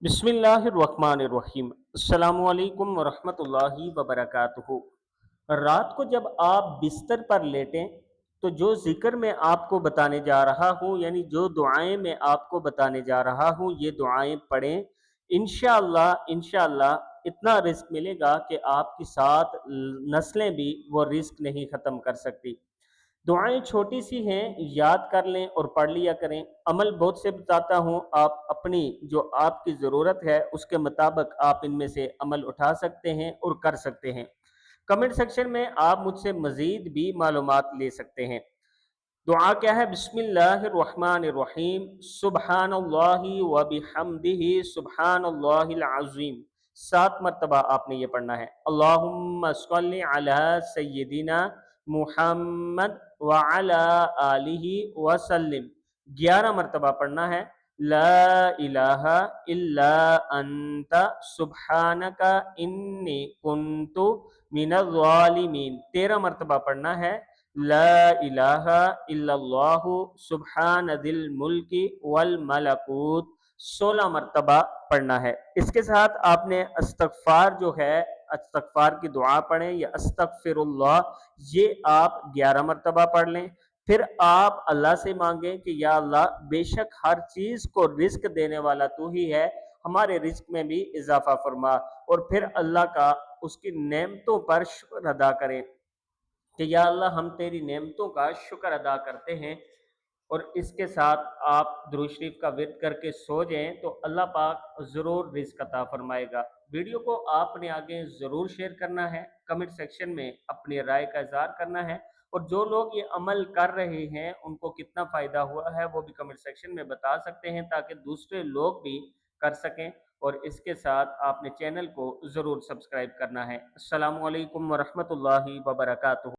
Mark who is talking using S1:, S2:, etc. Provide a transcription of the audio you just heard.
S1: बिस्मिल्लाहिर्रहमानिर्रहीम। अस्सलामुअलैकुम वरहमतुल्लाहि वबरकातुहू। रात को जब आप बिस्तर पर लेटें तो जो ज़िक्र मैं आपको बताने जा रहा हूँ, यानी जो दुआएं मैं आपको बताने जा रहा हूँ, ये दुआएं पढ़ें। इंशाअल्लाह इंशाअल्लाह इतना रिस्क मिलेगा कि आपकी साथ नस्लें भी वो रिस्क नहीं ख़त्म कर सकती। दुआएं छोटी सी हैं, याद कर लें और पढ़ लिया करें। अमल बहुत से बताता हूँ, आप अपनी जो आपकी ज़रूरत है उसके मुताबिक आप इनमें से अमल उठा सकते हैं और कर सकते हैं। कमेंट सेक्शन में आप मुझसे मज़ीद भी मालूमात ले सकते हैं। दुआ क्या है? बिस्मिल्लाहिर्रहमानिर्रहीम। सुब्हानल्लाहि व बिहम्दिही सुब्हानल्लाहिल अज़ीम। 7 मरतबा आपने ये पढ़ना है। अल्लाहुम्मा सल्लि अला सय्यिदिना मुहम्मद व अला आलिहि व सल्लिम। 11 मरतबा पढ़ना है। ला इलाहा इल्ला अंता सुब्हानका इन्नी कुन्तु मिनज़ ज़ालिमीन। 13 मरतबा पढ़ना है। ला इलाहा इल्लल्लाहु सुब्हानदिल मुल्की वल मलकूत। 16 मरतबा पढ़ना है। इसके साथ आपने इस्तग़फ़ार जो है, इस्तग़फ़ार की दुआ पढ़ें या अस्तग़फ़िरुल्लाह, ये आप 11 मरतबा पढ़ लें। फिर आप अल्लाह से मांगें कि या अल्लाह, बेशक हर चीज़ को रिस्क देने वाला तू ही है, हमारे रिस्क में भी इजाफा फरमा। और फिर अल्लाह का, उसकी नेमतों पर शुक्र अदा करें कि या अल्लाह, हम तेरी नेमतों का शुक्र अदा करते हैं। और इसके साथ आप दुरूद शरीफ का विर्द करके सो जाएं तो अल्लाह पाक ज़रूर रिज़्क अता फरमाएगा। वीडियो को आपने आगे ज़रूर शेयर करना है, कमेंट सेक्शन में अपनी राय का इज़हार करना है, और जो लोग ये अमल कर रहे हैं उनको कितना फ़ायदा हुआ है वो भी कमेंट सेक्शन में बता सकते हैं, ताकि दूसरे लोग भी कर सकें। और इसके साथ आपने चैनल को ज़रूर सब्सक्राइब करना है। अस्सलामु अलैकुम वरहमतुल्लाहि वबरकातुहू।